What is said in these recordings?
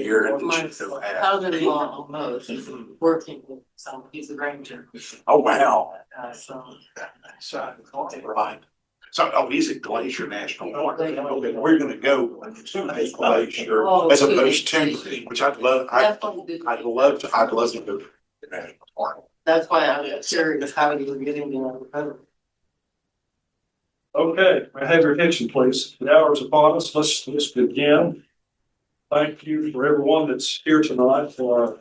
year. And My father-in-law almost is working with some, he's a ranger. Oh, wow. Right. So, oh, he's at Glacier National Park. Okay, we're gonna go to a glacier Oh, as opposed to, which I'd love, I'd love to go to the National Park. That's why I'm curious how you were getting there. Okay, may I have your attention, please? The hour is upon us. Let's begin. Thank you for everyone that's here tonight for our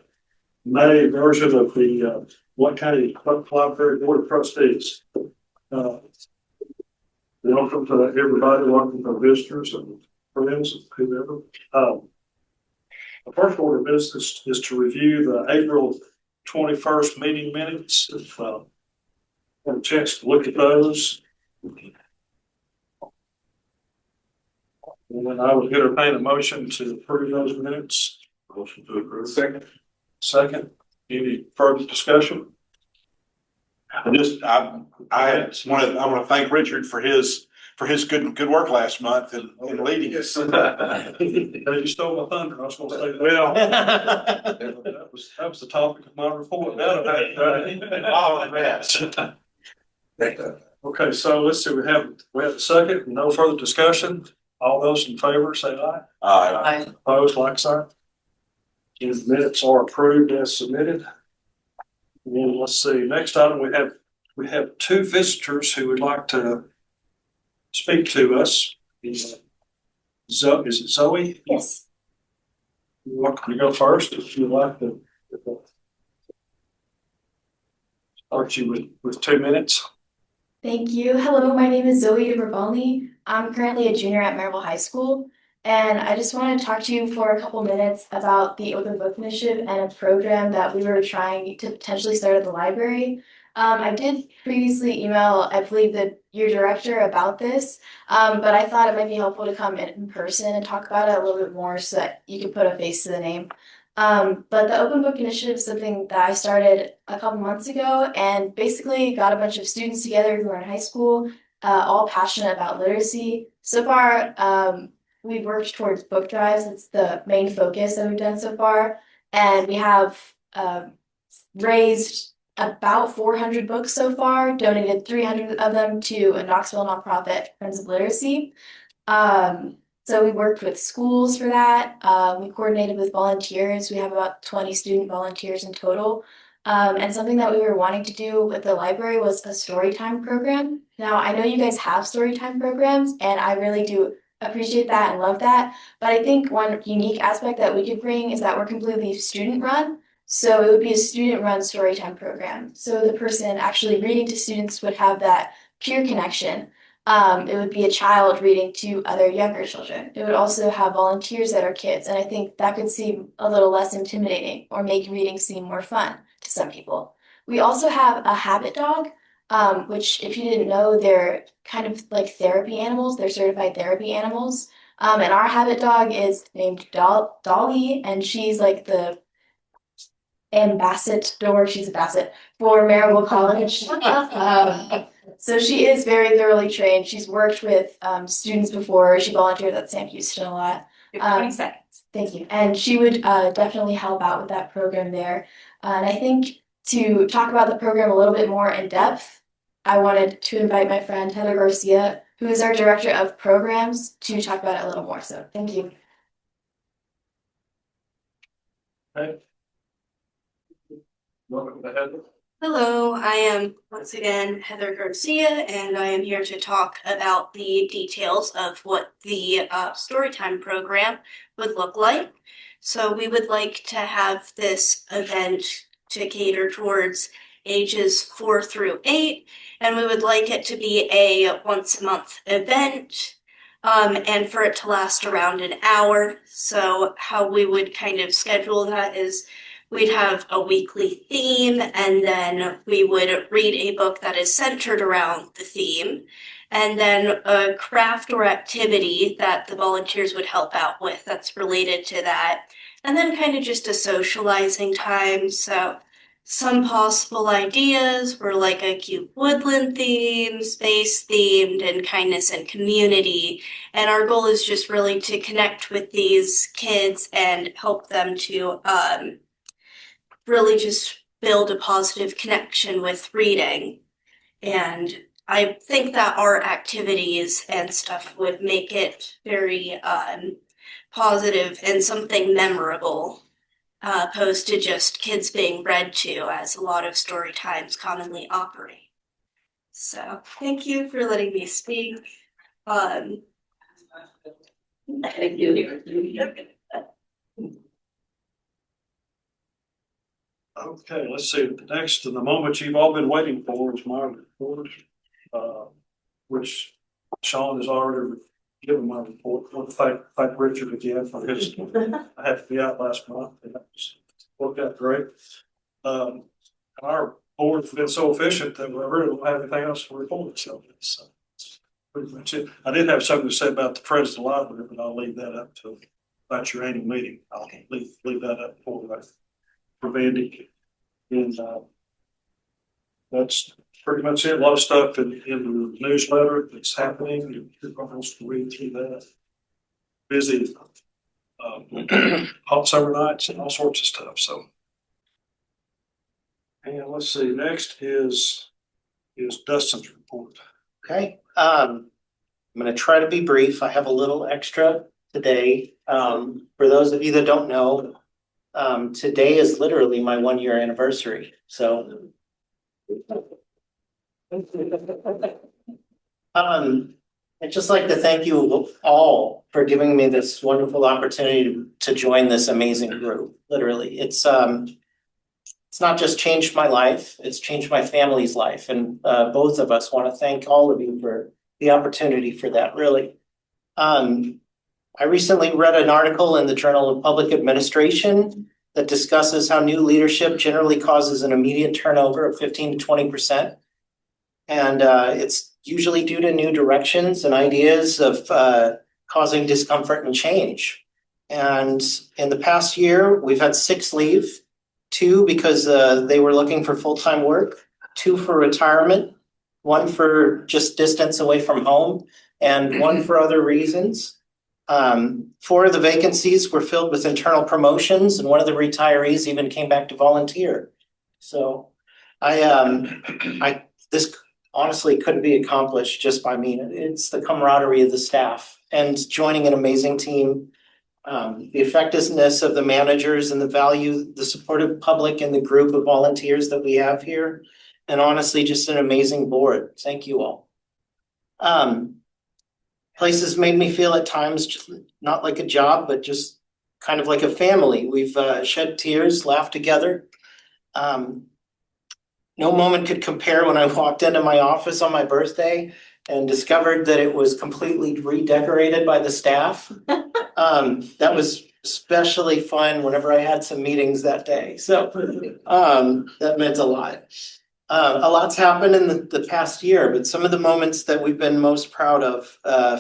May version of the Blount County Public Library Board of Trustees. Welcome to everybody. Welcome to visitors and friends and whoever. The first order of business is to review the April 21st meeting minutes. If have a chance to look at those. And then I would entertain a motion to approve those minutes. Motion to approve. Second. Any further discussion? I want to thank Richard for his good work last month in leading us. You stole my thunder. I was going to say that. Well, that was the topic of my report. Okay, so let's see. We have a second. No further discussion. All those in favor say aye. Aye. Opposed, like sign. The minutes are approved as submitted. And let's see. Next item, we have two visitors who would like to speak to us. Is it Zoe? Yes. You're welcome to go first if you'd like to. Start you with 2 minutes. Thank you. Hello, my name is Zoe DeBravalny. I'm currently a junior at Maryville High School, and I just want to talk to you for a couple minutes about the Open Book Initiative and a program that we were trying to potentially start at the library. I did previously email, I believe, your director about this, but I thought it might be helpful to come in person and talk about it a little bit more so that you can put a face to the name. But the Open Book Initiative is something that I started a couple months ago and basically got a bunch of students together who are in high school, all passionate about literacy. So far, we've worked towards book drives. It's the main focus that we've done so far. And we have raised about 400 books so far, donated 300 of them to a Knoxville nonprofit, Friends of Literacy. So we worked with schools for that. We coordinated with volunteers. We have about 20 student volunteers in total. And something that we were wanting to do with the library was a storytime program. Now, I know you guys have storytime programs, and I really do appreciate that and love that. But I think one unique aspect that we could bring is that we're completely student-run. So it would be a student-run storytime program. So the person actually reading to students would have that peer connection. It would be a child reading to other younger children. It would also have volunteers that are kids, and I think that could seem a little less intimidating or make reading seem more fun to some people. We also have a habit dog, which, if you didn't know, they're kind of like therapy animals. They're certified therapy animals. And our habit dog is named Dolly, and she's like the ambassador. She's a basset for Maryville College. So she is very thoroughly trained. She's worked with students before. She volunteered at Sam Houston a lot. 20 seconds. Thank you. And she would definitely help out with that program there. And I think to talk about the program a little bit more in depth, I wanted to invite my friend Heather Garcia, who is our director of programs, to talk about it a little more. So thank you. Okay. Welcome to Heather. Hello, I am once again Heather Garcia, and I am here to talk about the details of what the Storytime program would look like. So we would like to have this event to cater towards ages 4 through 8, and we would like it to be a once-a-month event, and for it to last around an hour. So how we would kind of schedule that is we'd have a weekly theme, and then we would read a book that is centered around the theme, and then a craft or activity that the volunteers would help out with that's related to that, and then kind of just a socializing time. So some possible ideas were like a cute woodland theme, space themed, and kindness and community. And our goal is just really to connect with these kids and help them to really just build a positive connection with reading. And I think that our activities and stuff would make it very positive and something memorable, opposed to just kids being read to, as a lot of story times commonly operate. So thank you for letting me speak. Thank you. Okay, let's see. The next, and the moment you've all been waiting for is my report, which Sean has already given my report. I want to thank Richard again for his, I had to be out last month and that worked out great. Our board's been so efficient that we really don't have anything else to report, so it's pretty much it. I did have something to say about the Friends of the Library, but I'll leave that up to about your annual meeting. I'll leave that up for Vandy. And that's pretty much it. A lot of stuff in the newsletter that's happening. You're almost to read through that. Busy hot summer nights and all sorts of stuff. So, and let's see. Next is Dustin's report. Okay, I'm going to try to be brief. I have a little extra today. For those of you that don't know, today is literally my 1-year anniversary. So, I'd just like to thank you all for giving me this wonderful opportunity to join this amazing group. Literally, it's not just changed my life, it's changed my family's life. And both of us want to thank all of you for the opportunity for that, really. I recently read an article in the Journal of Public Administration that discusses how new leadership generally causes an immediate turnover of 15 to 20%. And it's usually due to new directions and ideas of causing discomfort and change. And in the past year, we've had 6 leave. 2 because they were looking for full-time work, 2 for retirement, 1 for just distance away from home, and 1 for other reasons. 4 of the vacancies were filled with internal promotions, and one of the retirees even came back to volunteer. So this honestly couldn't be accomplished just by me. It's the camaraderie of the staff and joining an amazing team. The effectiveness of the managers and the value, the supportive public and the group of volunteers that we have here. And honestly, just an amazing board. Thank you all. Places made me feel at times just not like a job, but just kind of like a family. We've shed tears, laughed together. No moment could compare when I walked into my office on my birthday and discovered that it was completely redecorated by the staff. That was especially fun whenever I had some meetings that day. So that meant a lot. A lot's happened in the past year, but some of the moments that we've been most proud of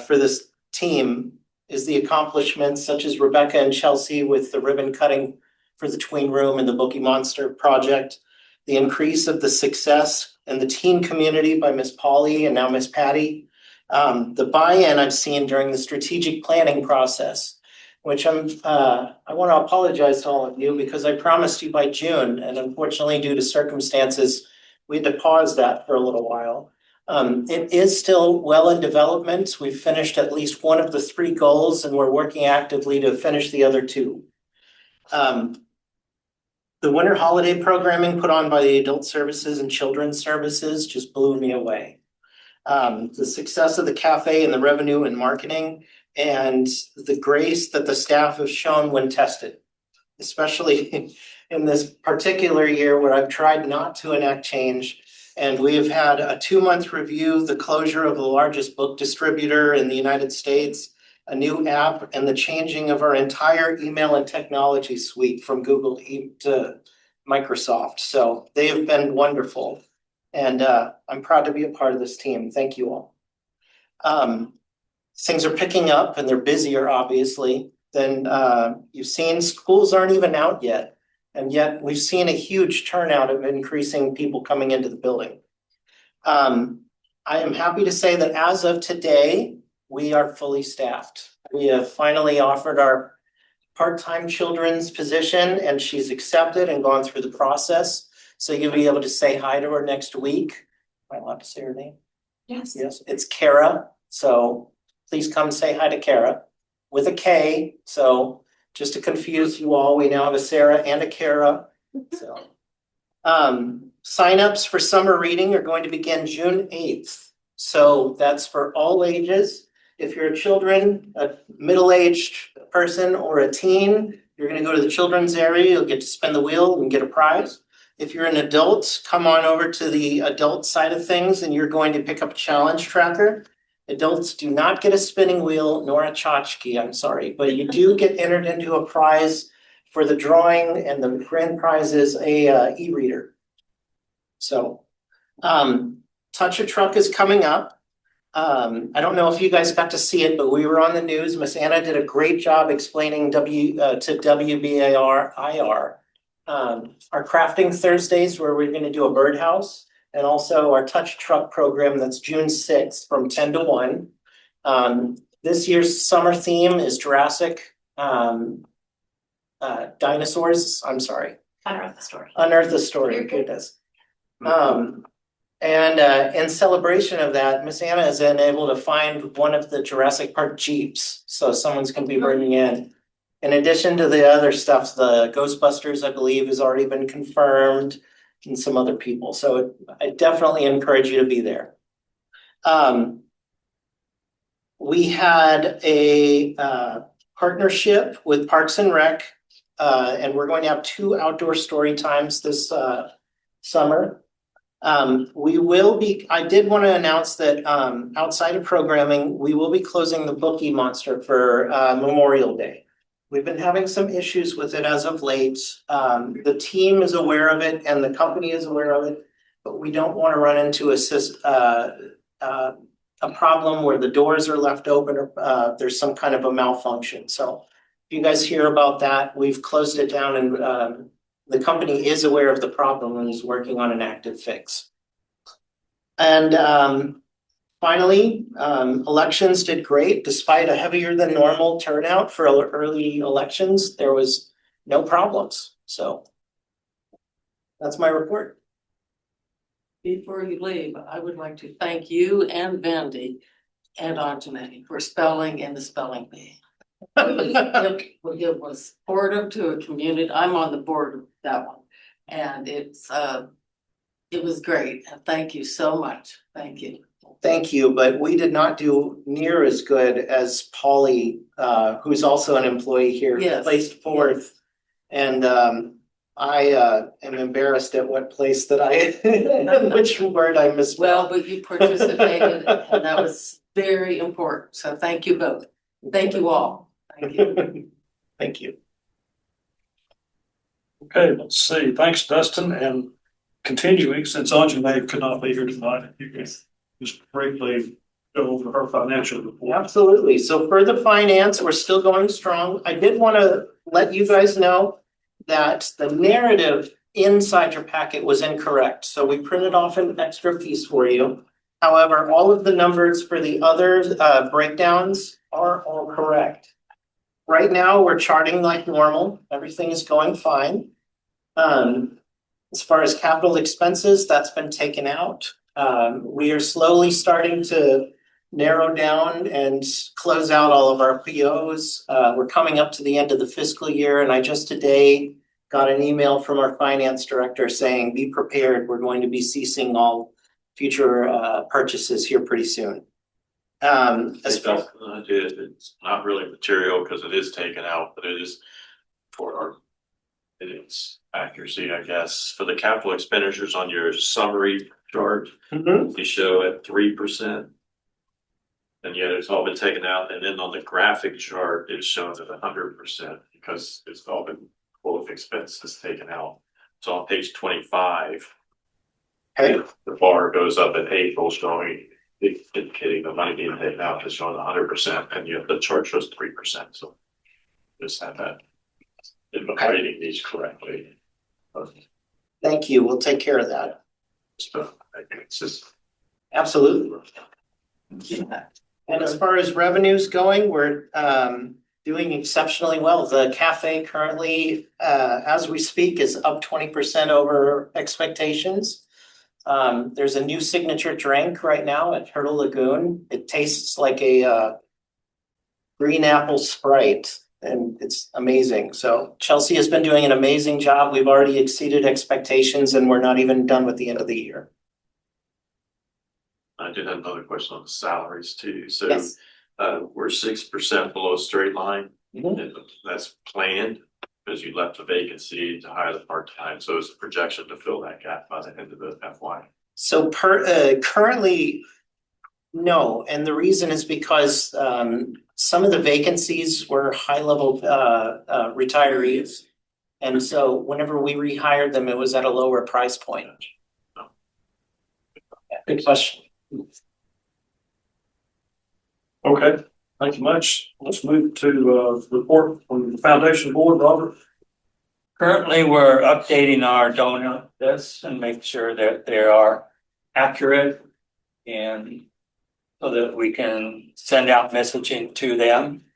for this team is the accomplishments such as Rebecca and Chelsea with the ribbon cutting for the tween room and the Bookie Monster project, the increase of the success and the teen community by Miss Polly and now Miss Patty, the buy-in I've seen during the strategic planning process, which I want to apologize to all of you because I promised you by June, and unfortunately due to circumstances, we had to pause that for a little while. It is still well in development. We've finished at least 1 of the 3 goals, and we're working actively to finish the other 2. The winter holiday programming put on by the Adult Services and Children's Services just blew me away. The success of the cafe and the revenue and marketing and the grace that the staff have shown when tested, especially in this particular year where I've tried not to enact change. And we have had a 2-month review, the closure of the largest book distributor in the United States, a new app, and the changing of our entire email and technology suite from Google to Microsoft. So they have been wonderful. And I'm proud to be a part of this team. Thank you all. Things are picking up and they're busier, obviously. Then you've seen schools aren't even out yet. And yet we've seen a huge turnout of increasing people coming into the building. I am happy to say that as of today, we are fully staffed. We have finally offered our part-time children's position, and she's accepted and gone through the process. So you'll be able to say hi to her next week. Am I allowed to say her name? Yes. Yes, it's Kara. So please come say hi to Kara with a K. So just to confuse you all, we now have a Sarah and a Kara. So signups for summer reading are going to begin June 8th. So that's for all ages. If you're a children, a middle-aged person, or a teen, you're going to go to the children's area. You'll get to spin the wheel and get a prize. If you're an adult, come on over to the adult side of things and you're going to pick up a challenge tracker. Adults do not get a spinning wheel nor a tchotchke, I'm sorry, but you do get entered into a prize for the drawing, and the grand prize is a e-reader. So Touch a Truck is coming up. I don't know if you guys got to see it, but we were on the news. Miss Anna did a great job explaining to WBAR-IR our crafting Thursdays, where we're going to do a birdhouse, and also our Touch Truck program that's June 6th from 10 to 1. This year's summer theme is Jurassic dinosaurs. I'm sorry. Unearth the story. Unearth the story. You're good. Goodness. And in celebration of that, Miss Anna has been able to find one of the Jurassic Park Jeeps. So someone's going to be bringing in addition to the other stuff, the Ghostbusters, I believe, has already been confirmed, and some other people. So I definitely encourage you to be there. We had a partnership with Parks and Rec, and we're going to have 2 outdoor story times this summer. I did want to announce that outside of programming, we will be closing the Bookie Monster for Memorial Day. We've been having some issues with it as of late. The team is aware of it and the company is aware of it, but we don't want to run into a problem where the doors are left open or there's some kind of a malfunction. So if you guys hear about that, we've closed it down, and the company is aware of the problem and is working on an active fix. And finally, elections did great. Despite a heavier than normal turnout for early elections, there was no problems. So that's my report. Before you leave, I would like to thank you and Vandy and Anjani for spelling in the spelling bee. It was supportive to a community. I'm on the board of that one. And it was great. And thank you so much. Thank you. Thank you, but we did not do near as good as Polly, who's also an employee here, placed 4th. And I am embarrassed at what place that which word I missed. Well, but you participated, and that was very important. So thank you both. Thank you all. Thank you. Thank you. Okay, let's see. Thanks, Dustin. And continuing, since Anjanae could not be here tonight, you can just briefly go over her financial report. Absolutely. So for the finance, we're still going strong. I did want to let you guys know that the narrative inside your packet was incorrect. So we printed off an extra piece for you. However, all of the numbers for the other breakdowns are all correct. Right now, we're charting like normal. Everything is going fine. As far as capital expenses, that's been taken out. We are slowly starting to narrow down and close out all of our POs. We're coming up to the end of the fiscal year, and I just today got an email from our finance director saying, be prepared, we're going to be ceasing all future purchases here pretty soon. It's not really material because it is taken out, but it is for its accuracy, I guess. For the capital expenditures on your summary chart, you show at 3%. And yet it's all been taken out. And then on the graphic chart, it's shown at 100% because it's all been full of expenses taken out. So on page 25, the bar goes up in April showing, indicating the money being taken out is showing 100%, and yet the chart shows 3%. So just have that in reading these correctly. Thank you. We'll take care of that. So it's just, Absolutely. And as far as revenues going, we're doing exceptionally well. The cafe currently, as we speak, is up 20% over expectations. There's a new signature drink right now at Turtle Lagoon. It tastes like a green apple Sprite, and it's amazing. So Chelsea has been doing an amazing job. We've already exceeded expectations, and we're not even done with the end of the year. I did have another question on the salaries too. So Yes. we're 6% below straight line. Mhm. And that's planned because you left a vacancy to hire the part-time. So it's a projection to fill that gap by the end of the FY. So currently, no, and the reason is because some of the vacancies were high-level retirees. And so whenever we rehired them, it was at a lower price point. Yeah, good question. Okay, thank you much. Let's move to report from the foundation board, Robert. Currently, we're updating our donor lists and make sure that they are accurate and so that we can send out messaging to them.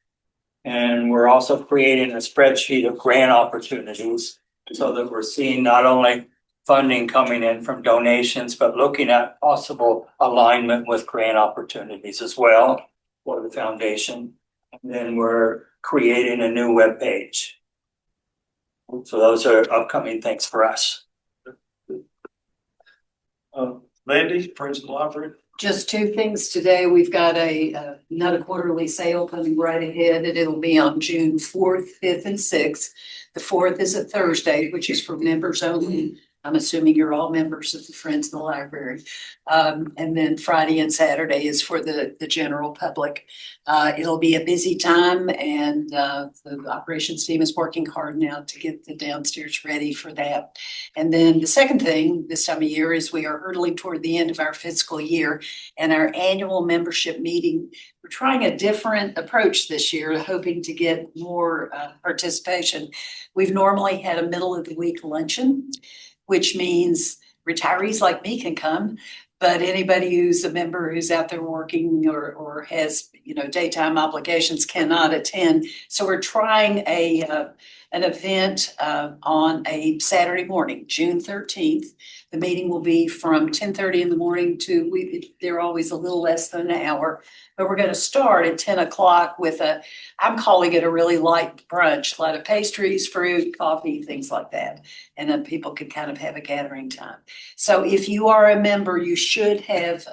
And we're also creating a spreadsheet of grant opportunities so that we're seeing not only funding coming in from donations, but looking at possible alignment with grant opportunities as well for the foundation. And then we're creating a new webpage. So those are upcoming things for us. Mandy, Friends of the Library. Just two things today. We've got another quarterly sale coming right ahead, and it'll be on June 4th, 5th, and 6th. The 4th is a Thursday, which is for members only. I'm assuming you're all members of the Friends of the Library. And then Friday and Saturday is for the general public. It'll be a busy time, and the operations team is working hard now to get the downstairs ready for that. And then the second thing this time of year is we are hurtling toward the end of our fiscal year and our annual membership meeting. We're trying a different approach this year, hoping to get more participation. We've normally had a middle of the week luncheon, which means retirees like me can come, but anybody who's a member who's out there working or has, daytime obligations cannot attend. So we're trying an event on a Saturday morning, June 13th. The meeting will be from 10:30 in the morning to, they're always a little less than an hour, but we're going to start at 10 o'clock with I'm calling it a really light brunch, a lot of pastries, fruit, coffee, things like that. And then people can kind of have a gathering time. So if you are a member, you should have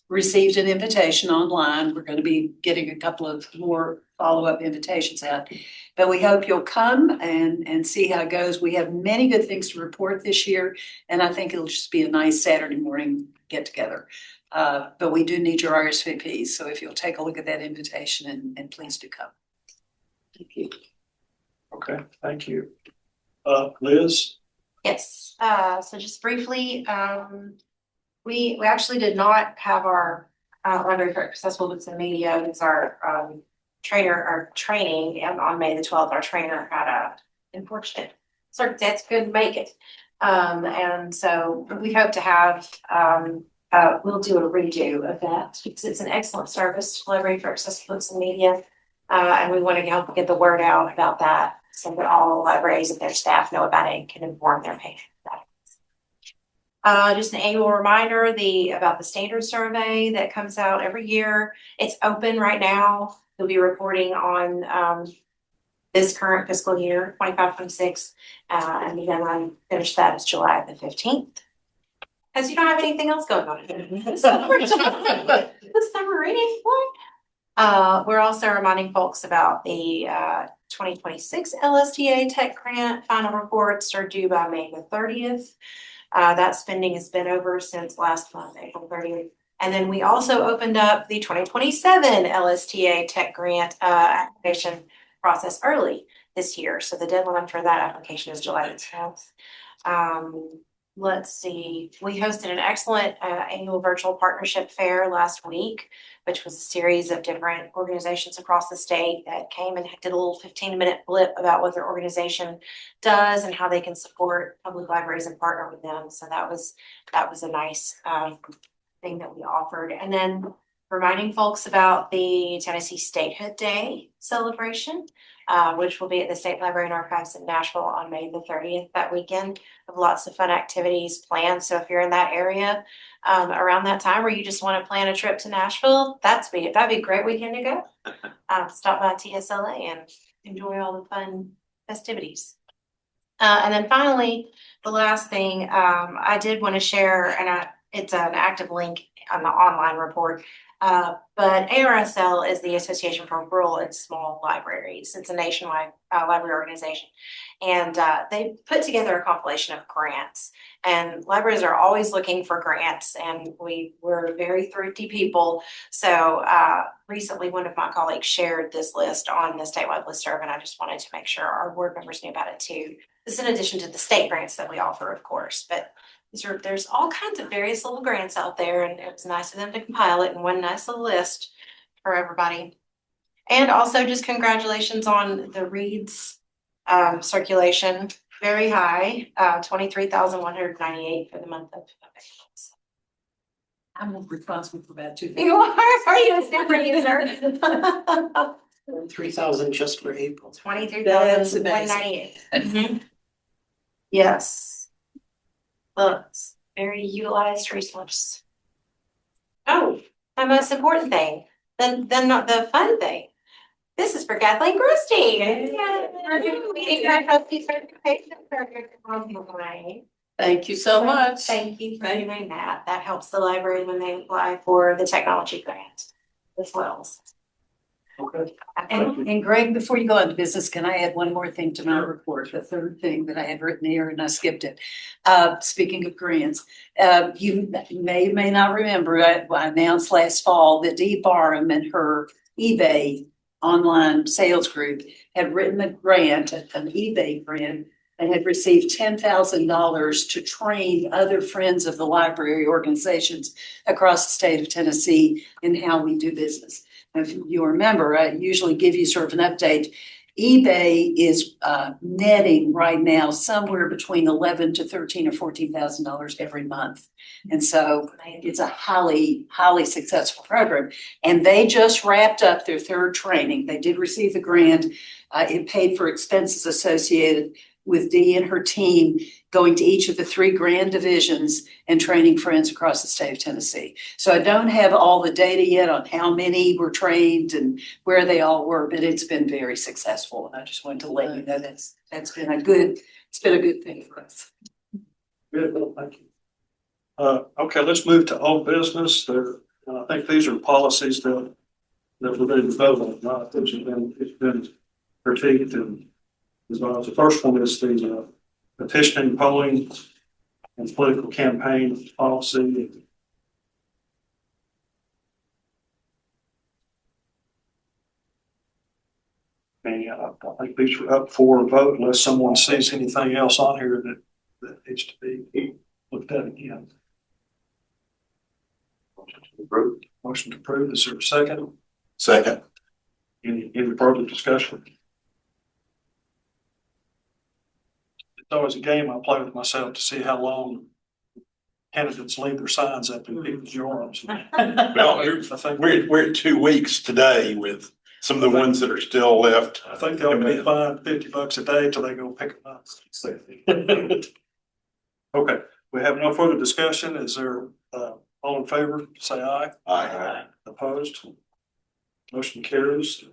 received an invitation online. We're going to be getting a couple of more follow-up invitations out. But we hope you'll come and see how it goes. We have many good things to report this year, and I think it'll just be a nice Saturday morning get together. But we do need your RSVPs, so if you'll take a look at that invitation and please do come. Thank you. Okay, thank you. Liz? Yes, so just briefly, we actually did not have our library for accessible books and media. It's our training, and on May the 12th, our trainer had a unfortunate circumstance, couldn't make it. And so we hope to have we'll do a redo of that because it's an excellent service to library for accessible books and media. And we want to help get the word out about that so that all libraries and their staff know about it and can inform their patrons about it. Just an annual reminder about the standard survey that comes out every year. It's open right now. We'll be reporting on this current fiscal year, 25-26, and the deadline finish that is July the 15th. Because you don't have anything else going on. The summer reading one. We're also reminding folks about the 2026 LSTA Tech Grant. Final reports are due by May the 30th. That spending has been over since last month, April 30th. And then we also opened up the 2027 LSTA Tech Grant application process early this year. So the deadline for that application is July the 10th. let's see, we hosted an excellent annual virtual partnership fair last week, which was a series of different organizations across the state that came and did a little 15-minute blip about what their organization does and how they can support public libraries and partner with them. So that was a nice thing that we offered. And then reminding folks about the Tennessee Statehood Day celebration, which will be at the State Library and Archives in Nashville on May the 30th that weekend. Have lots of fun activities planned. So if you're in that area around that time, or you just want to plan a trip to Nashville, that'd be a great weekend to go. Stop by TSLA and enjoy all the fun festivities. And then finally, the last thing I did want to share, and it's an active link on the online report. But ARSL is the Association for Rural and Small Libraries. It's a nationwide library organization. And they put together a compilation of grants. And libraries are always looking for grants, and we're very thrifty people. So recently, one of my colleagues shared this list on the statewide listserv, and I just wanted to make sure our board members knew about it too. This is in addition to the state grants that we offer, of course, but there's all kinds of various little grants out there, and it was nice of them to compile it in one nice little list for everybody. And also just congratulations on the Reads circulation, very high, 23,198 for the month of April. I'm responsible for that too. You are you a super user? 3,000 just for April. 23,198. Yes. Books, very utilized resource. Oh, the most important thing, then not the fun thing. This is for Kathleen Christie. Thank you so much. Thank you for doing that. That helps the library when they apply for the technology grant as well. Okay. And Greg, before you go on to business, can I add one more thing to my report? The third thing that I had written here and I skipped it. Speaking of grants, you may not remember, I announced last fall that Dee Barham and her eBay online sales group had written a grant, an eBay grant, and had received $10,000 to train other friends of the library organizations across the state of Tennessee in how we do business. If you remember, I usually give you sort of an update. eBay is netting right now somewhere between $11,000 to $13,000 or $14,000 every month. And so it's a highly successful program. And they just wrapped up their third training. They did receive the grant. It paid for expenses associated with Dee and her team going to each of the 3 grand divisions and training friends across the state of Tennessee. So I don't have all the data yet on how many were trained and where they all were, but it's been very successful. And I just wanted to let you know that's been a good thing for us. Good, well, thank you. Okay, let's move to old business. I think these are policies that we're going to vote on. It's been critiqued and the first one is the petitioning, polling, and political campaign policy. And I think these are up for a vote unless someone sees anything else on here that needs to be looked at again. Motion to approve. Is there a second? Second. Any further discussion? It's always a game I play with myself to see how long candidates leave their signs up in people's yards. Well, we're at 2 weeks today with some of the ones that are still left. I think they'll be fined $50 a day till they go pick them up. Okay, we have no further discussion. Is there, all in favor, say aye. Aye. Opposed? Motion carries.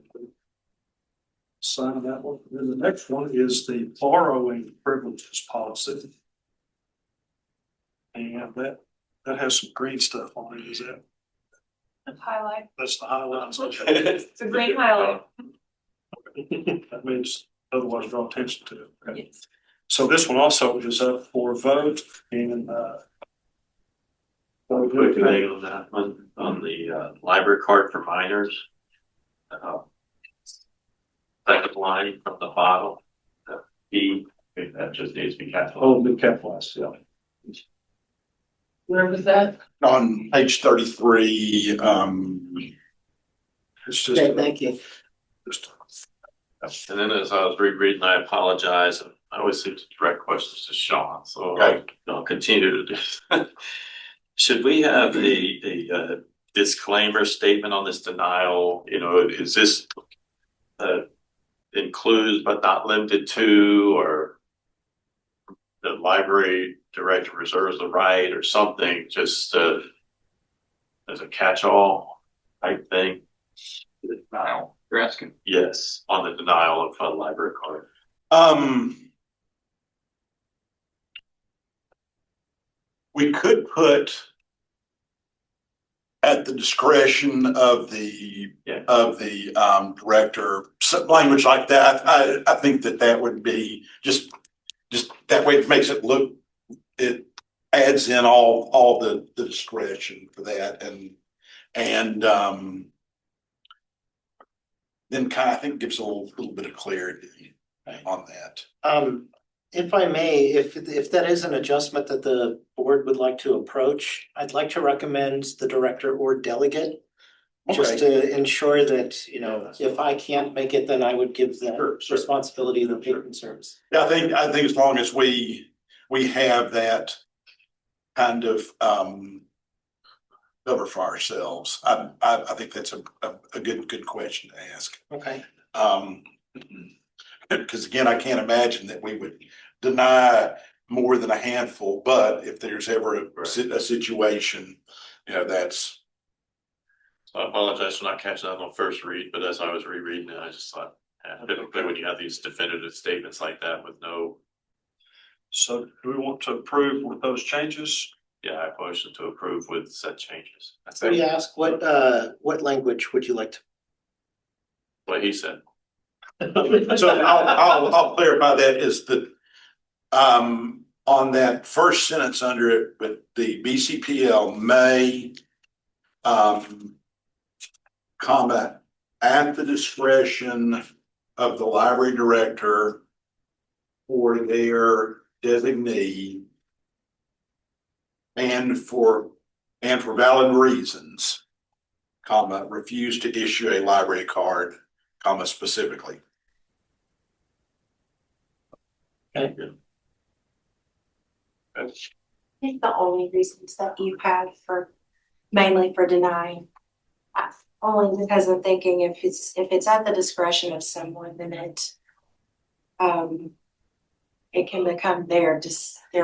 Sign that one. Then the next one is the borrowing privileges policy. And that has some green stuff on it. Is that? Highlight. That's the highlights. It's a great highlight. That means otherwise draw attention to it. Okay. Yes. So this one also is up for a vote and Quick thing on that one, on the library card for minors. Second line from the bottom, B, that just needs to be capitalized. oh, be capitalized, yeah. Where was that? On page 33, It's just. Okay, thank you. And then as I was rereading, I apologize. I always seem to direct questions to Sean, so Okay. I'll continue to do. Should we have a disclaimer statement on this denial? You know, is this includes but not limited to, or the library director reserves the right, or something, just as a catch-all type thing? Denial, you're asking. Yes, on the denial of a library card. We could put at the discretion of the director, some language like that. I think that would be just that way. It makes it look, it adds in all the discretion for that, and then kind of, I think, gives a little bit of clarity on that. If I may, if that is an adjustment that the board would like to approach, I'd like to recommend the director or delegate. Just to ensure that, you know, if I can't make it, then I would give the responsibility of the patron service. Yeah, I think as long as we have that kind of cover for ourselves, I think that's a good question to ask. Okay. Because again, I can't imagine that we would deny more than a handful, but if there's ever a situation, you know, that's. So I apologize for not catching that on first read, but as I was rereading it, I just thought, typically when you have these definitive statements like that with no. So do we want to approve with those changes? Yeah, I motion to approve with said changes. That's So you ask what language would you like to? what he said. So I'll clarify that is that on that first sentence under it, but the BCPL may comment at the discretion of the library director or their designee and for valid reasons, comma, refuse to issue a library card, comma, specifically. Okay. I think the only reasons that you had for, mainly for denying, only because I'm thinking if it's at the discretion of someone, then it can become their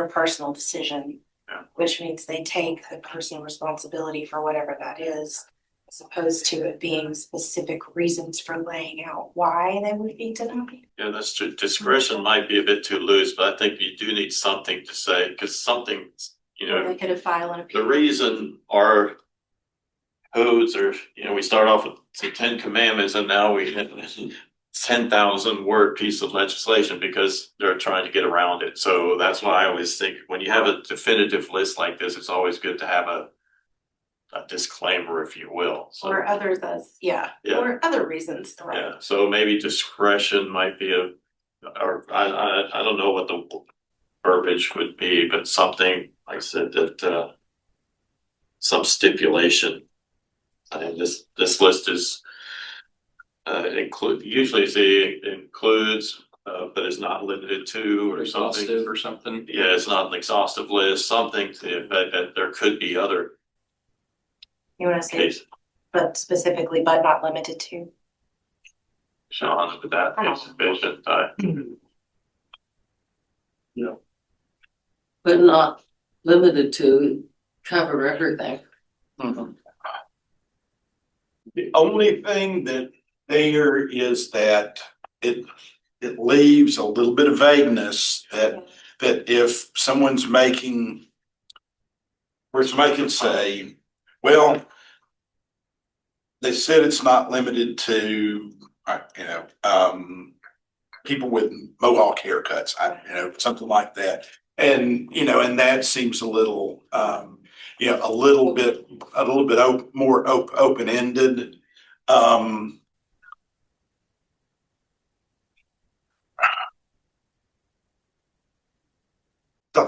personal decision, which means they take the personal responsibility for whatever that is, as opposed to it being specific reasons for laying out why they would be denied. Yeah, that's true. Discretion might be a bit too loose, but I think you do need something to say, because something, you Or know, they could have filed an appeal. the reason our codes are, you know, we start off with the 10 Commandments and now we have 10,000 word piece of legislation because they're trying to get around it. So that's why I always think when you have a definitive list like this, it's always good to have a disclaimer, if you will. So, Or others as, Yeah. or other reasons, right? yeah, so maybe discretion might be or I don't know what the verbiage would be, but something like I said that some stipulation. I think this list is usually it includes but is not limited to or something. Exhaustive or something. Yeah, it's not an exhaustive list, something to the effect that there could be other You wanna say, cases. but specifically, but not limited to. Sean, would that be sufficient? But not limited to cover everything. The only thing that there is that it leaves a little bit of vagueness that if someone's making, where somebody can say, well, they said it's not limited to, people with mohawk haircuts, something like that. And, and that seems a little, a little bit more open-ended. I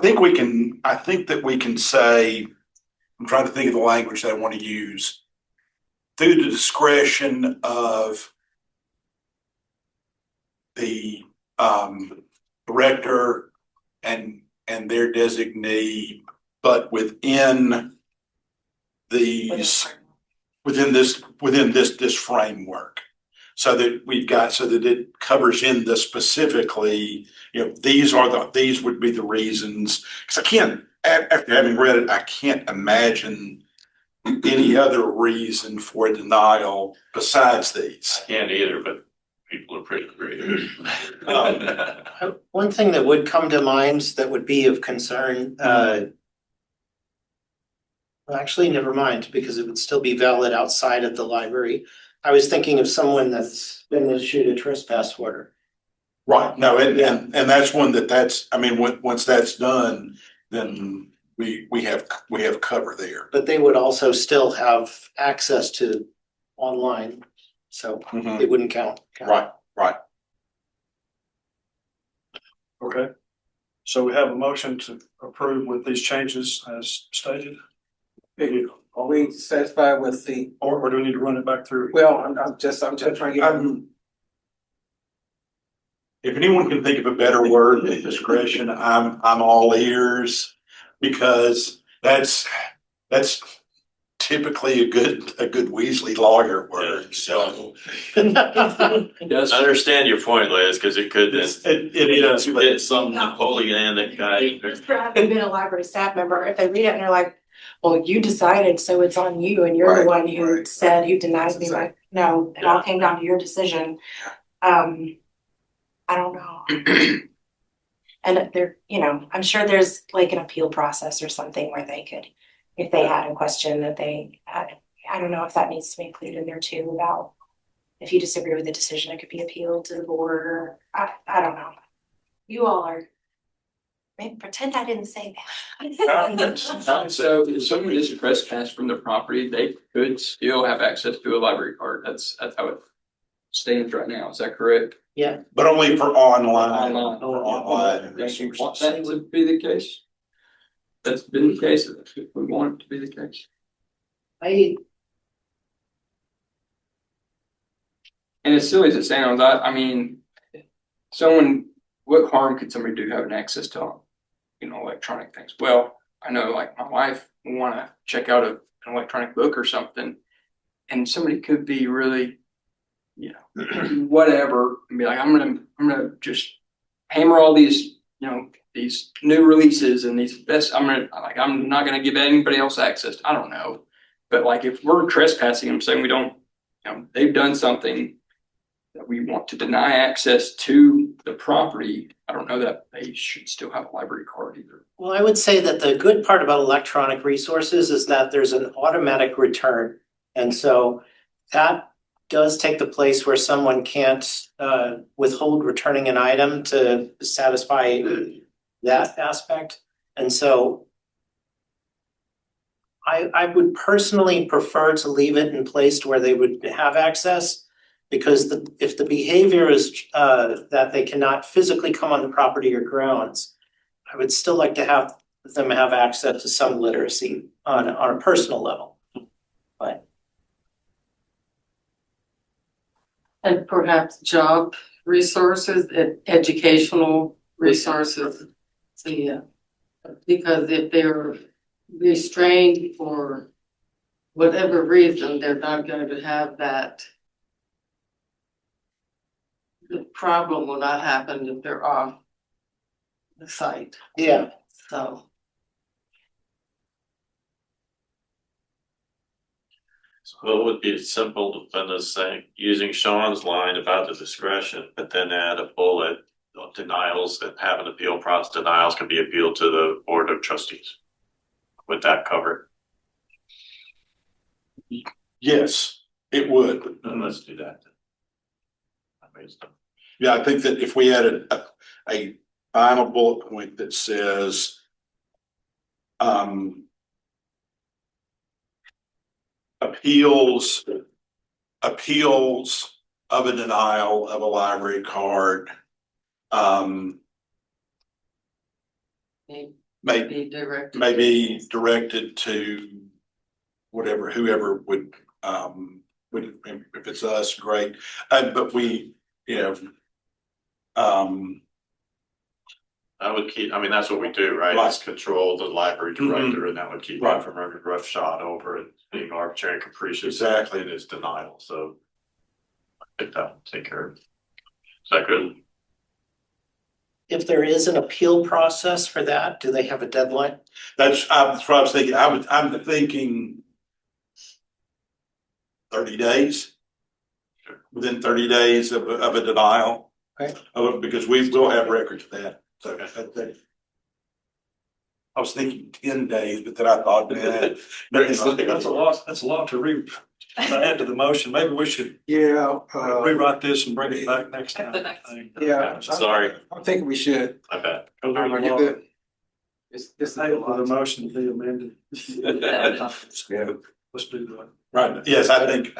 think that we can say, I'm trying to think of the language that I want to use. Through the discretion of the director and their designee, but within this framework. So that it covers in the specifically, these would be the reasons. Because after having read it, I can't imagine any other reason for denial besides these. Can't either, but people are pretty creative. One thing that would come to mind that would be of concern, well, actually, never mind, because it would still be valid outside of the library. I was thinking of someone that's been issued a trespass order. Right, no, and that's one once that's done, then we have cover there. But they would also still have access to online, so it wouldn't count. Right. Okay. So we have a motion to approve with these changes as stated. Are we satisfied with the, Or do we need to run it back through? well, I'm just trying to get. If anyone can think of a better word than discretion, I'm all ears, because that's typically a good Weasley lawyer word, so. I understand your point, Liz, because it could, It is, but it's some Napoleonic guy. Just for having been a library staff member, if they read it and they're like, well, you decided, so it's on you, and you're the Right, one who right. said you denied me, like, no, it all came down to your decision. I don't know. And there, I'm sure there's like an appeal process or something where they could, if they had a question that they had, I don't know if that needs to be included in there too, about if you disagree with the decision, it could be appealed to the board, or I don't know. You all are, maybe pretend I didn't say that. So if someone is trespassed from the property, they could still have access to a library card. That's how it stands right now. Is that correct? Yeah, but only for online. Online. Online If you want resources. that to be the case. That's been the case. If we want it to be the case. And as silly as it sounds, I mean, what harm could somebody do having access to, electronic things? Well, I know like my wife will want to check out an electronic book or something, and somebody could be really, whatever, and be like, I'm gonna just hammer all these, these new releases and these best. I'm not gonna give anybody else access. I don't know, but like if we're trespassing them, saying we don't, they've done something that we want to deny access to the property, I don't know that they should still have a library card either. well, I would say that the good part about electronic resources is that there's an automatic return. And so that does take the place where someone can't withhold returning an item to satisfy that aspect. And so I would personally prefer to leave it in place where they would have access, because if the behavior is that they cannot physically come on the property or grounds, I would still like to have them have access to some literacy on a personal level. But And perhaps job resources, educational resources. So, yeah, because if they're restrained for whatever reason, they're not going to have that. The problem will not happen if they're off the site, yeah, so. So it would be simple than this saying, using Sean's line about the discretion, but then add a bullet of denials that have an appeal process. Denials can be appealed to the Board of Trustees. Would that cover it? Yes, it would. Then let's do that. Yeah, I think that if we added a final bullet point that says, appeals of a denial of a library card, Be directed. maybe directed to whatever, whoever would, if it's us, great. But we, you know, I would keep, I mean, that's what we do, right? Right. Is control the library director, and that would keep Right. him from running roughshod over it, being arbitrary and capricious. Exactly. In his denial, so I think that will take care of it. Is that good? If there is an appeal process for that, do they have a deadline? that's what I was thinking. I'm thinking 30 days. Within 30 days of a denial. Okay. Because we will have records of that. So I was thinking 10 days, but then I thought, man, That's a lot, to add to the motion. Maybe we should Yeah, rewrite this and bring it back next time. The next- yeah. Sorry, I think we should. I bet. Because Get the- It's table for the motion to be amended. Yeah. Let's do that. right. Yes, I think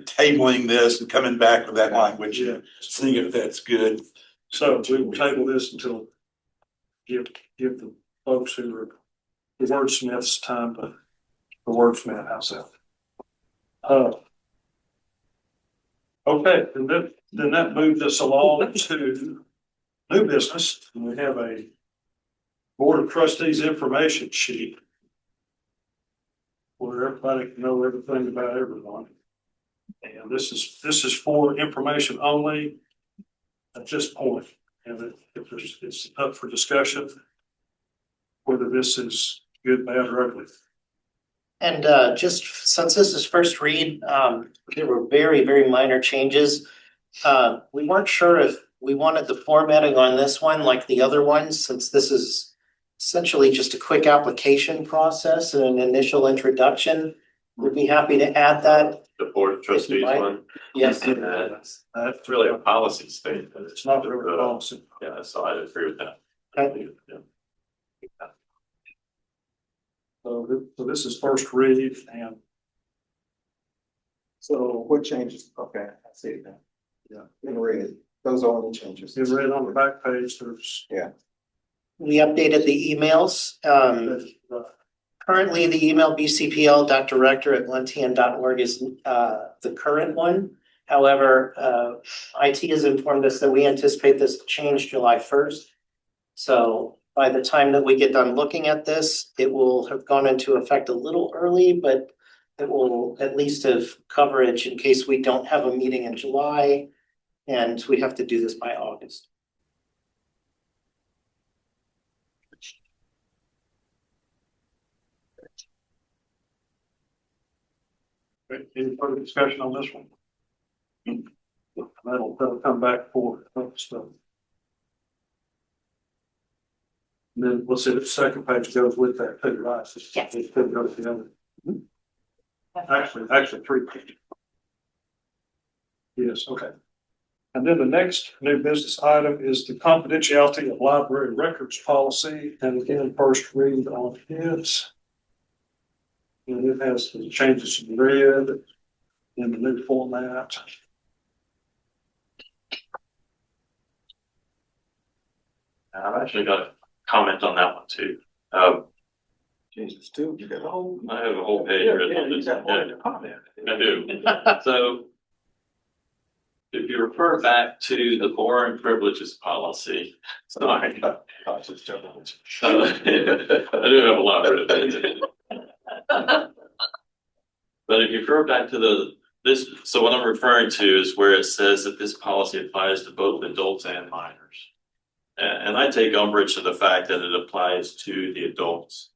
tabling this and coming back with that language, Yeah. seeing if that's good. So we will table this until give the folks who are the wordsmiths time to the wordsmith, how's that? Okay, and then that moved us along to new business. And we have a Board of Trustees information sheet where everybody can know everything about everyone. And this is for information only at this point. And it's up for discussion whether this is good, bad, or ugly. And just since this is first read, there were very, very minor changes. We weren't sure if we wanted the formatting on this one like the other ones, since this is essentially just a quick application process and an initial introduction. We'd be happy to add that. The Board of Trustees like. one. Yes. That's really a policy statement. It's not really a policy. Yeah, so I agree with that. Okay. Yeah. So this is first read and So what changes? Okay, I see it now. Yeah, in red, those are all the changes. it's read on the back page. There's We updated the emails. Currently, the email bcpl.director@glentean.org is the current one. However, IT has informed us that we anticipate this to change July 1st. So by the time that we get done looking at this, it will have gone into effect a little early, but it will at least have coverage in case we don't have a meeting in July and we have to do this by August. Any further discussion on this one? That'll come back for stuff. And then we'll see if the second page goes with that too, right? Yes. It could go together. Actually, 3 pages. Yes, okay. And then the next new business item is the confidentiality of library records policy. And again, first read on it. And it has the changes in red in the new format. I've actually got a comment on that one too. Changes too, you got a whole. I have a whole page written on this. I do. So if you refer back to the boring privileges policy, sorry. I do have a lot written. But if you refer back to this, so what I'm referring to is where it says that this policy applies to both adults and minors. And I take umbrage to the fact that it applies to the adults.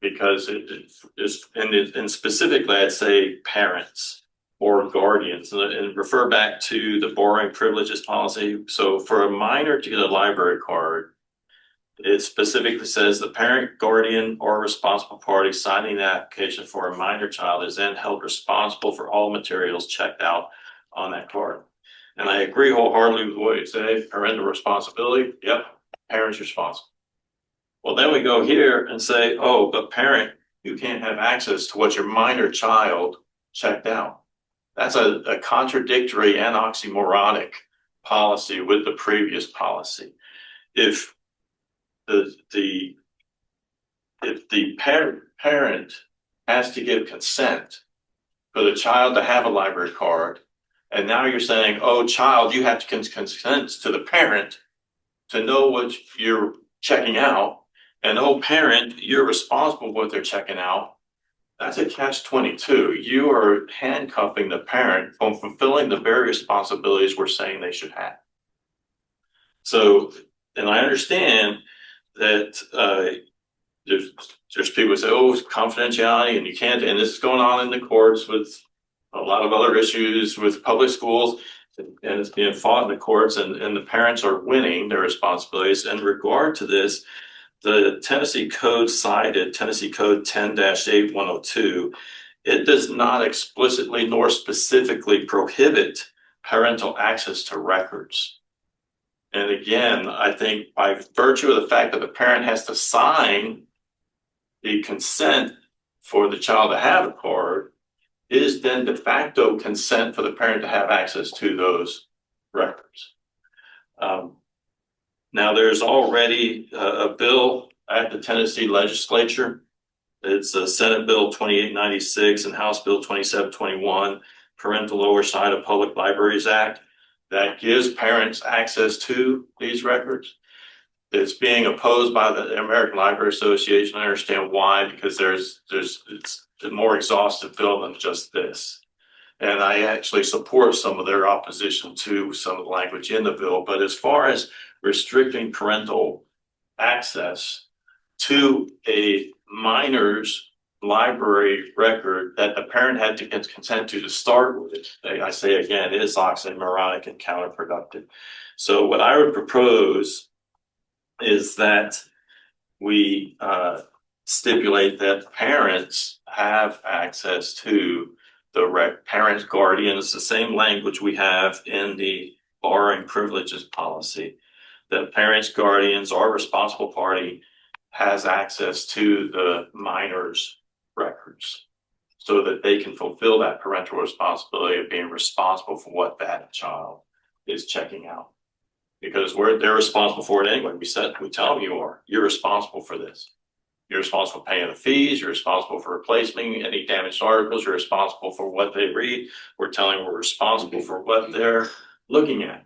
Because it is, and specifically, I'd say parents or guardians, and refer back to the borrowing privileges policy. So for a minor to get a library card, it specifically says the parent, guardian, or responsible party signing the application for a minor child is then held responsible for all materials checked out on that card. And I agree wholeheartedly with what you say, parental responsibility. Yep, parents responsible. Well, then we go here and say, oh, but parent, you can't have access to what your minor child checked out. That's a contradictory and oxymoronic policy with the previous policy. If the if the parent has to give consent for the child to have a library card, and now you're saying, oh, child, you have to consent to the parent to know what you're checking out, and oh, parent, you're responsible for what they're checking out. That's a catch-22. You are handcuffing the parent from fulfilling the very responsibilities we're saying they should have. So, and I understand that there's people who say, oh, it's confidentiality and you can't, and this is going on in the courts with a lot of other issues with public schools, and it's being fought in the courts, and the parents are winning their responsibilities. In regard to this, the Tennessee Code cited Tennessee Code 10-8102. It does not explicitly nor specifically prohibit parental access to records. And again, I think by virtue of the fact that the parent has to sign the consent for the child to have a card is then de facto consent for the parent to have access to those records. Now, there's already a bill at the Tennessee legislature. It's Senate Bill 2896 and House Bill 2721, Parental Oversight of Public Libraries Act, that gives parents access to these records. It's being opposed by the American Library Association. I understand why, because it's a more exhaustive bill than just this. And I actually support some of their opposition to some of the language in the bill. But as far as restricting parental access to a minor's library record that the parent had to consent to start with, I say again, is oxymoronic and counterproductive. So what I would propose is that we stipulate that parents have access to the parents, guardians, the same language we have in the borrowing privileges policy, that parents, guardians, or responsible party has access to the minor's records so that they can fulfill that parental responsibility of being responsible for what that child is checking out. Because they're responsible for it anyway. We tell them you're responsible for this. You're responsible for paying the fees. You're responsible for replacing any damaged articles. You're responsible for what they read. We're telling them we're responsible for what they're looking at.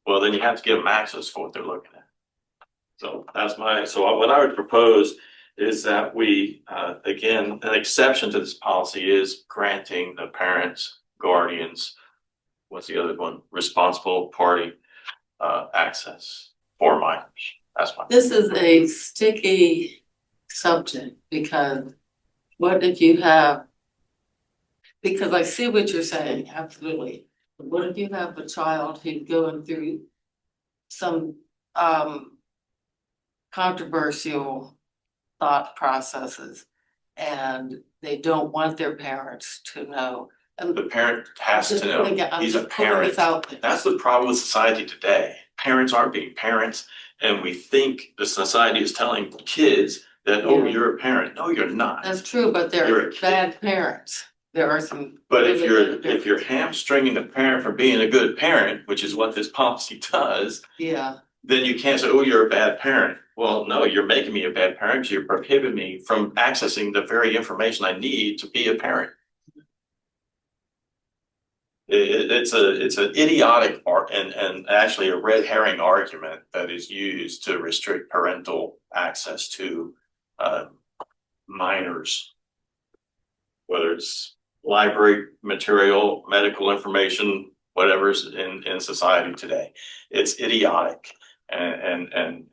Well, then you have to give them access for what they're looking at. So so what I would propose is that we, again, an exception to this policy is granting the parents, guardians, what's the other one? Responsible party access for minors. That's my. This is a sticky subject because what if you have, because I see what you're saying, absolutely. But what if you have a child who's going through some controversial thought processes and they don't want their parents to know? And The parent has to know. He's a parent. Out That's the problem with society today. Parents aren't being parents, and we think the society is telling kids that, oh, Yeah. you're a parent. No, you're not. That's true, but You're they're a kid. bad parents. There are some. But really bad if you're hamstringing the parent from being a good parent, which is what this policy does, Yeah, then you can't say, oh, you're a bad parent. Well, no, you're making me a bad parent. You're prohibiting me from accessing the very information I need to be a parent. It's an idiotic and actually a red herring argument that is used to restrict parental access to minors, whether it's library material, medical information, whatever's in society today. It's idiotic, and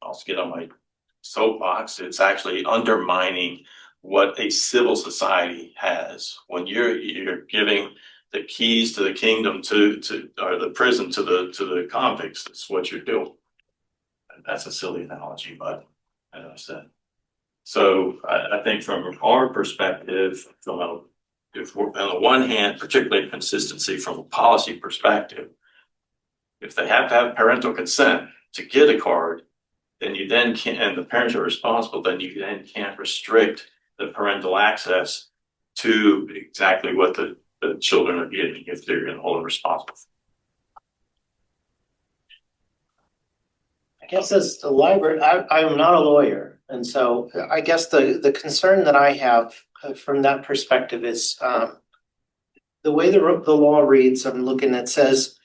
I'll get on my soapbox. It's actually undermining what a civil society has when you're giving the keys to the kingdom or the prison to the convicts. That's what you're doing. And that's a silly analogy, but as I said. So I think from our perspective, on the one hand, particularly consistency from a policy perspective, if they have to have parental consent to get a card, then you then can't, and the parents are responsible, then you then can't restrict the parental access to exactly what the children are getting if they're going to hold them responsible. I guess as the library, I'm not a lawyer, And so I guess the concern that I have from that perspective is the way the law reads, I'm looking, it says,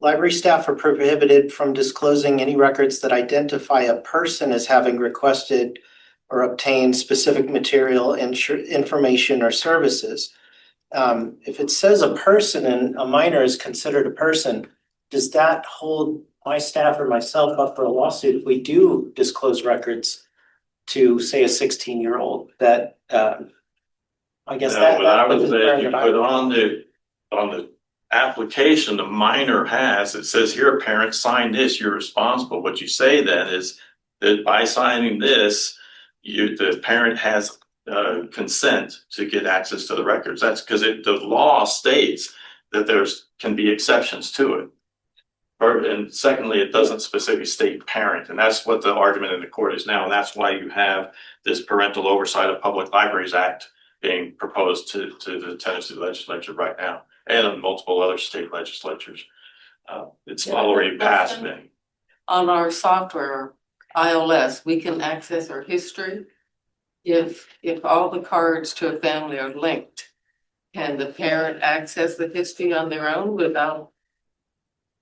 library staff are prohibited from disclosing any records that identify a person as having requested or obtained specific material, information, or services. If it says a person and a minor is considered a person, does that hold my staff or myself up for a lawsuit if we do disclose records to, say, a 16-year-old that, I guess No, that. but I would that say if you that I put would- on the application, the minor has, it says here, parent, sign this, you're responsible. What you say then is that by signing this, the parent has consent to get access to the records. That's because the law states that can be exceptions to it. And secondly, it doesn't specifically state parent, and that's what the argument in the court is now. And that's why you have this Parental Oversight of Public Libraries Act being proposed to the Tennessee legislature right now, and in multiple other state legislatures. It's already passed me. On our software, ILS, we can access our history. If all the cards to a family are linked, can the parent access the history on their own without?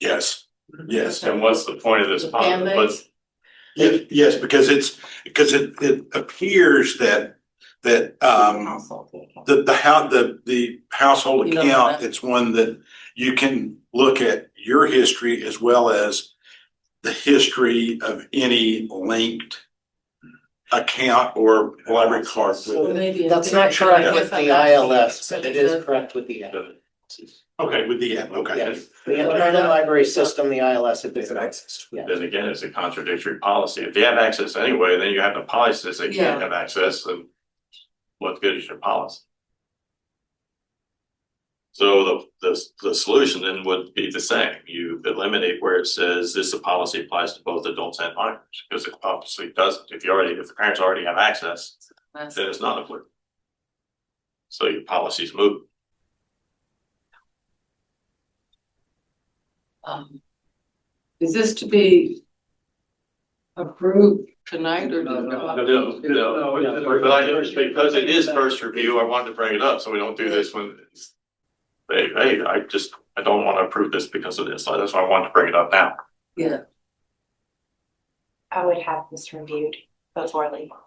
Yes, yes. And what's the point of this? Can they? Yes, because it appears that the household You know, account, that's- it's one that you can look at your history as well as the history of any linked account or library card. Maybe That's not I correct guess with I'm the asking ILS, but it is the- correct with the app. Okay, with the app, okay. Yes, the internal library system, the ILS, it is access. Yeah. Then again, it's a contradictory policy. If you have access anyway, then you have the policy that say you can't Yeah. have access, then what good is your policy? So the solution then would be the same. You eliminate where it says this policy applies to both adults and minors, because it obviously doesn't. If the parents already have access, then it's not applicable. So your policy's moved. Is this to be approved tonight or? No, but because it is first review, I wanted to bring it up, so we don't do this when it's, hey, I don't want to approve this because of this, so that's why I wanted to bring it up now. Yeah, I would have this reviewed before legal.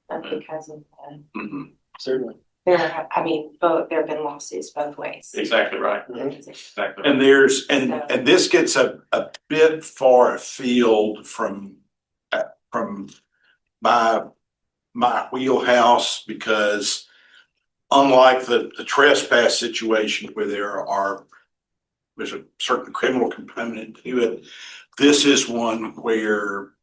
That's because of, Mhm. Certainly. there have been lawsuits both ways. Exactly right. Mhm. Exactly. And this gets a bit far afield from my wheelhouse, because unlike the trespass situation where there's a certain criminal component to it, this is one where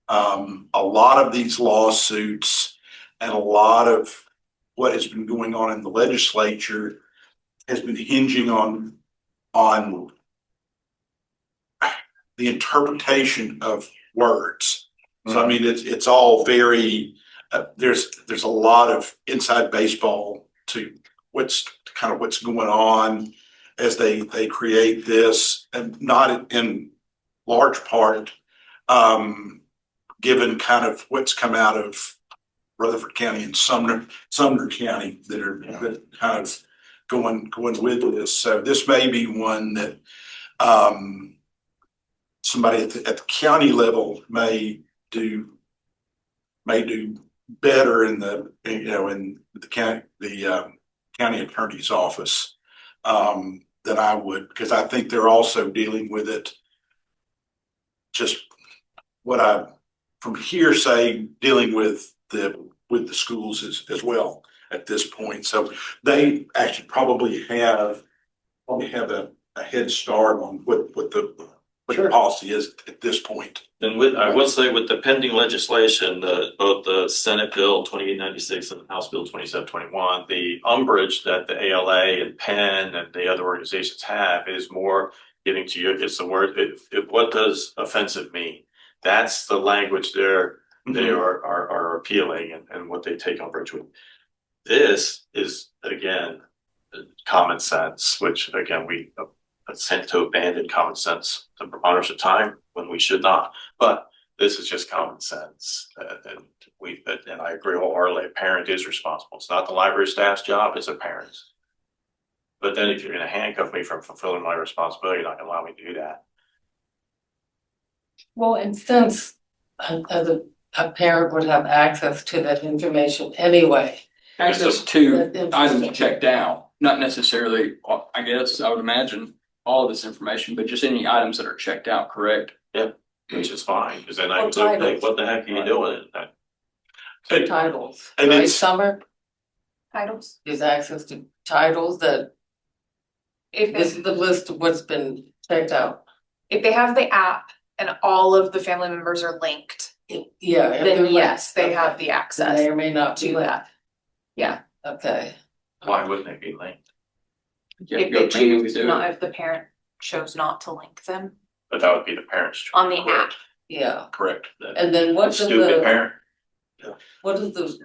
a lot of these lawsuits and a lot of what has been going on in the legislature has been hinging on the interpretation of words. So I mean, it's all very, there's a lot of inside baseball to what's going on as they create this, and not in large part, given kind of what's come out of Rutherford County and Sumner County that kind of going with this. So this may be one that somebody at the county level may do better in the county attorney's office than I would, because I think they're also dealing with it. Just what I from hearsay, dealing with the schools as well at this point. So they actually probably have a head start on what the policy is at this point. And I will say with the pending legislation, both the Senate Bill 2896 and House Bill 2721, the umbrage that the ALA and Penn and the other organizations have is more getting to you. It's the word, what does offensive mean? That's the language they are appealing and what they take umbrage with. This is, again, common sense, which again, we tend to abandon common sense the preponderance of time when we should not. But this is just common sense. And I agree wholeheartedly, a parent is responsible. It's not the library staff's job, it's a parent's. But then if you're gonna handcuff me from fulfilling my responsibility, you're not gonna allow me to do that. Well, and since a parent would have access to that information anyway. Access to items checked out, not necessarily, I guess, I would imagine, all of this information, but just any items that are checked out, correct? Which is fine, because then I Or can go, hey, titles. what the heck are you doing? To titles, And right, it's- Summer? Titles. Is access to titles that, If this is the list of what's been checked out. if they have the app and all of the family members are linked, Yeah. if they're then like- yes, they have the May access or may not to do that, that. Yeah, okay. Why wouldn't they be linked? You have if to go they manually choose do it. not, if the parent chose not to link them But that would be the parent's choice. on the app. Yeah, Correct. and then what does Stupid the, parent. what is the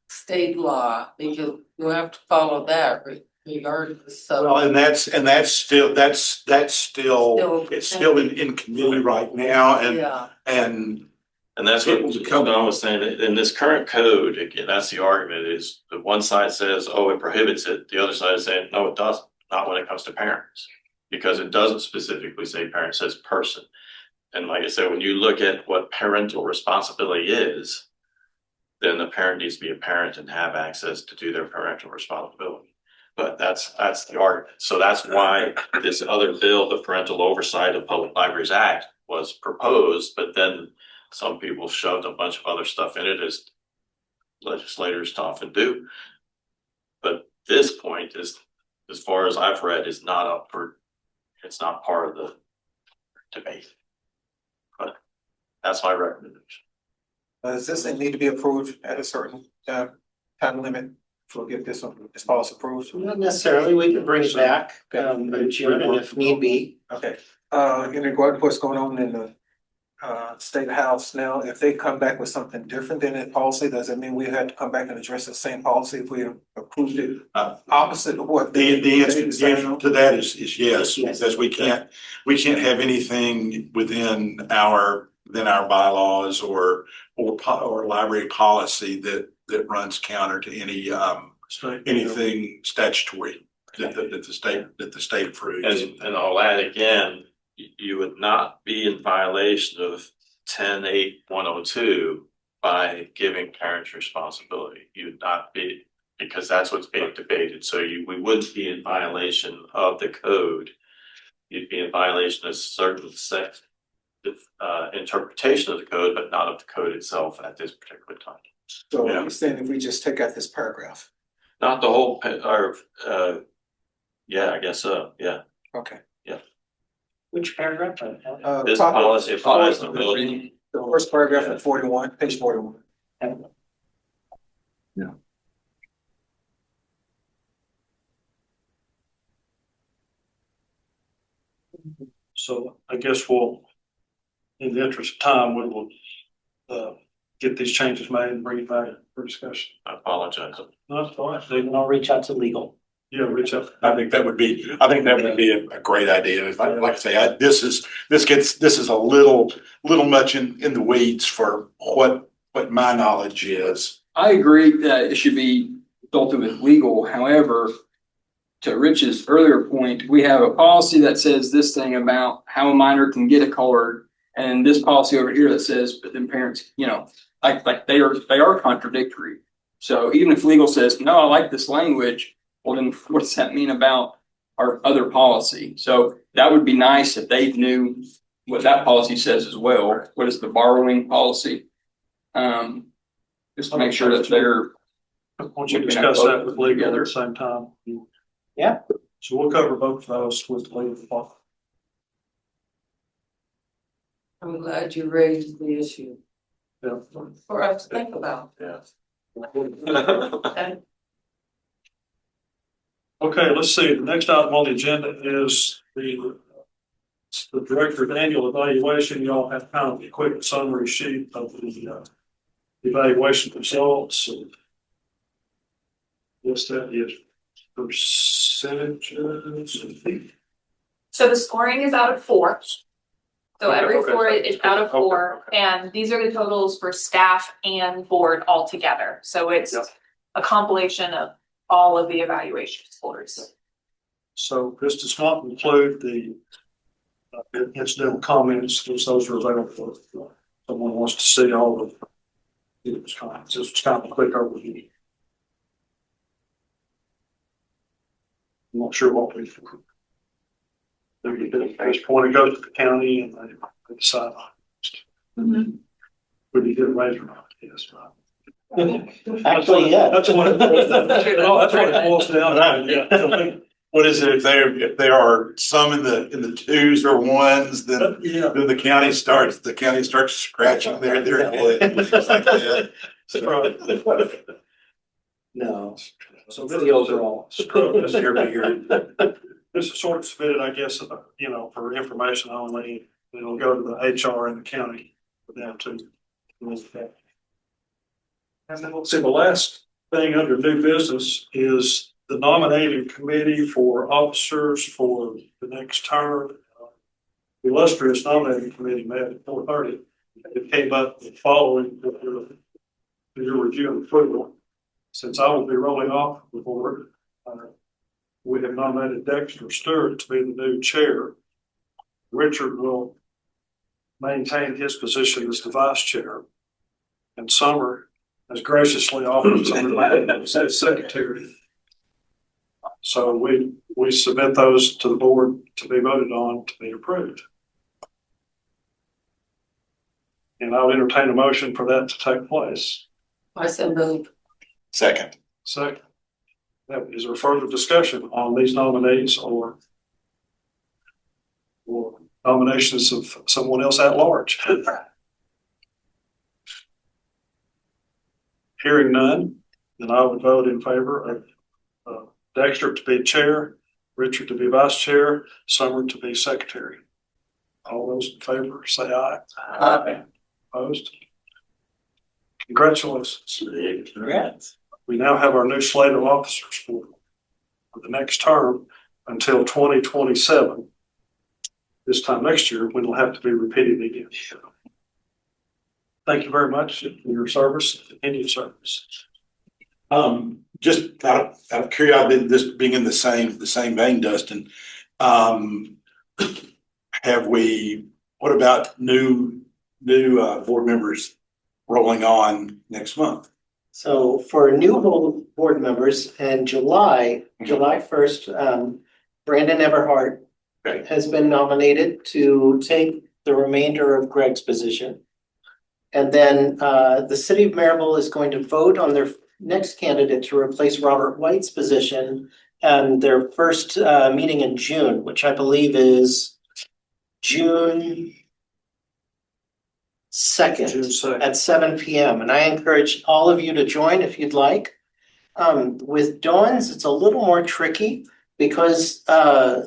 state law, because you have to follow that regardless, so. Well, and that's still, it's still in committee right now Yeah, and And that's what Don was saying, that in this current code, again, that's the argument is the one side says, oh, it prohibits it. The other side is saying, no, it doesn't, not when it comes to parents. Because it doesn't specifically say parent, it says person. And like I said, when you look at what parental responsibility is, then the parent needs to be a parent and have access to do their parental responsibility. But that's the argument. So that's why this other bill, the Parental Oversight of Public Libraries Act, was proposed, but then some people shoved a bunch of other stuff in it, as legislators often do. But this point is, as far as I've read, is not up for, it's not part of the debate. But that's my recommendation. Does this need to be approved at a certain time limit for get this policy approved? Not necessarily, we can bring it back, in June if need be. Okay, in regard to what's going on in the state house now, if they come back with something different than that policy, does it mean we had to come back and address the same policy if we approved it opposite of what? the answer to that is yes, Yes. because we can't have anything within our bylaws or library policy that runs counter to anything statutory that the state approves. And I'll add again, you would not be in violation of 10.8.102 by giving parents responsibility. You would not be, because that's what's being debated. So we wouldn't be in violation of the code. You'd be in violation of certain interpretation of the code, but not of the code itself at this particular time. So Yeah. you're saying if we just take out this paragraph? Not the whole, yeah, I guess so, yeah. Okay. Which paragraph? This Top- policy applies to building. The first paragraph in 41, page 41. So I guess we'll, in the interest of time, we will get these changes made and bring it back for discussion. I apologize. No, that's all right. They can I'll reach out to legal. Yeah, reach out. I think that would be a great idea. Like I say, this is a little much in the weeds for what my knowledge is. I agree that it should be consulted with legal, however, to Rich's earlier point, we have a policy that says this thing about how a minor can get a card, and this policy over here that says, but then parents, like they are contradictory. So even if legal says, no, I like this language, well then what does that mean about our other policy? So that would be nice if they knew what that policy says as well. What is the borrowing policy? Just to make sure that they're. Why don't you discuss that with legal at the same time? Yeah. So we'll cover both of those with the legal department. I'm glad you raised the issue Yeah. for us to think about. Yeah. Okay. Okay, let's see. The next item on the agenda is the director's annual evaluation. You all have kind of a quick summary sheet of the evaluation results. Yes, that is percentages. So the scoring is out of 4. So Okay, every okay. floor is out of Okay, 4, okay. and these are the totals for staff and board all together. So it's Yep. a compilation of all of the evaluation scores. So this does not include the incidental comments, those are available if someone wants to see all of those comments. This was kind of a quick overview. I'm not sure what we. Just want to go to the county and they decide on it. Would you get a raise or not? Yes. Actually, yeah. That's what, that's what it boils down to, yeah. What is it, if there are some in the 2s or 1s, then Yeah. then the county starts scratching their head, things like that. So- No. So It's the overall. This is sort of submitted, I guess, for information only. It'll go to the HR in the county for them to look at. And then let's see, the last thing under new business is the nominating committee for officers for the next term. The illustrious nominating committee met at 4:30. It came up following your review and approval. Since I will be rolling off the board, we have nominated Dexter Stewart to be the new chair. Richard will maintain his position as the vice chair. And Summer has graciously offered to remain as secretary. So we submit those to the board to be voted on to be approved. And I'll entertain a motion for that to take place. I so move. Second. Second. Now, is there further discussion on these nominees or nominations of someone else at large? Hearing none, then I would vote in favor of Dexter to be chair, Richard to be vice chair, Summer to be secretary. All those in favor, say aye. Aye. Opposed? Congratulations. Congrats. We now have our new slate of officers for the next term until 2027. This time next year, when it'll have to be repeated again. Thank you very much for your service, continued service. Just out of curiosity, this being in the same vein, Dustin, what about new board members rolling on next month? So for new board members in July 1st, Brandon Everhart Okay. has been nominated to take the remainder of Greg's position. And then the city of Maryville is going to vote on their next candidate to replace Robert White's position and their first meeting in June, which I believe is June 2nd. June 2nd. At 7 p.m. And I encourage all of you to join if you'd like. With Dawn's, it's a little more tricky because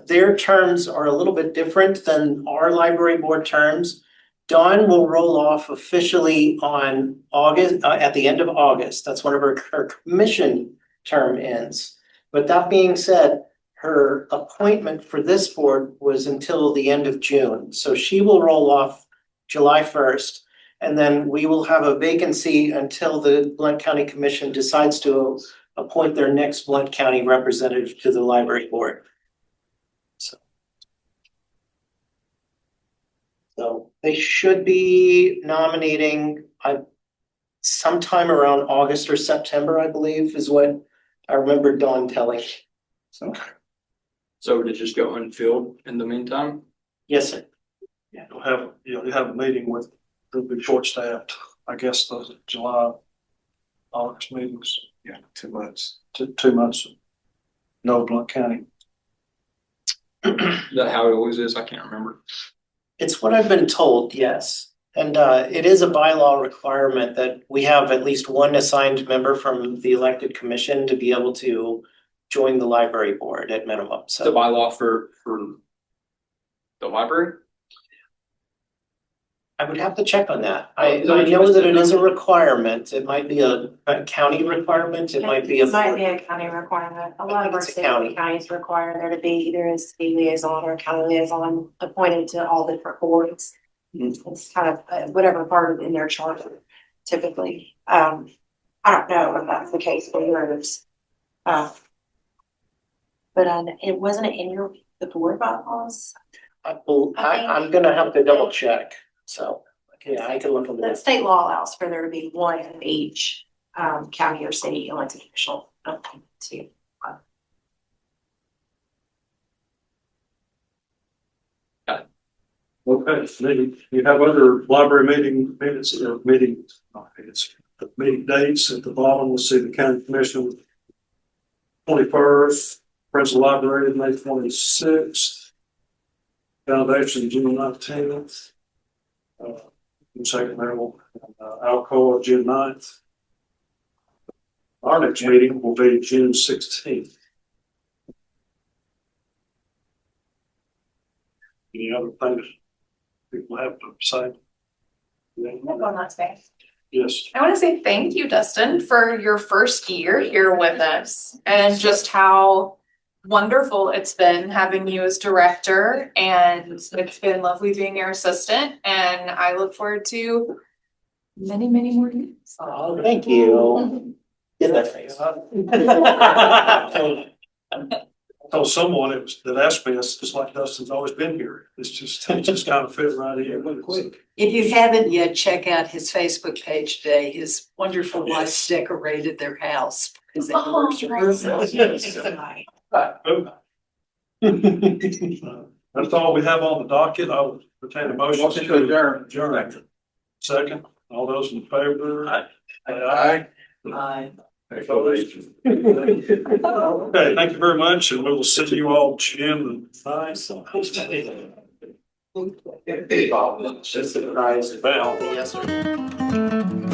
their terms are a little bit different than our library board terms. Dawn will roll off officially on August, at the end of August. That's whenever her commission term ends. But that being said, her appointment for this board was until the end of June. So she will roll off July 1st. And then we will have a vacancy until the Blount County Commission decides to appoint their next Blount County representative to the library board. So they should be nominating sometime around August or September, I believe, is what I remember Dawn telling. So So would it just go unfilled in the meantime? Yes, sir. You'll have a meeting with, it'll be short staffed, I guess, the July, August meetings. Yeah, 2 months. 2 months. No, Blount County. Is that how it always is? I can't remember. It's what I've been told, yes. And it is a bylaw requirement that we have at least one assigned member from the elected commission to be able to join the library board at minimum. The So bylaw for the library? I would have to check on that. I know that it is a requirement. It might be a county requirement. It might be a. It might be a county requirement. A lot of our it's a cities county. and counties require there to be either a city liaison or a county liaison appointed to all different boards. It's kind of whatever part of in their charter typically. I don't know if that's the case for yours. But it wasn't in the board bylaws. I'm gonna have to double check. So, yeah, I can look into The that. state law allows for there to be one in each county or city elected official. Too. Okay, you have other library meeting minutes or meeting, not minutes, but meeting dates at the bottom. We'll see the county commission 21st, Princeton Library, May 26th, Foundation, June 19th. Second Merrill, Alcoa, June 9th. Our next meeting will be June 16th. Any other things people have to say? One last thing. Yes. I want to say thank you, Dustin, for your first year here with us and just how wonderful it's been having you as director, and it's been lovely being your assistant, and I look forward to many, many more years. Oh, thank you. Get that face. I told someone that asked me, it's like Dustin's always been here. It just kind of fit right in. Quick. If you haven't yet, check out his Facebook page today. His wonderful wife decorated their house for his anniversary. That's all we have on the docket. I will entertain a motion to adjourn. Second, all those in favor? Aye. Okay, thank you very much, and we will send you all June 9th. Just a surprise. Bell. Yes, sir.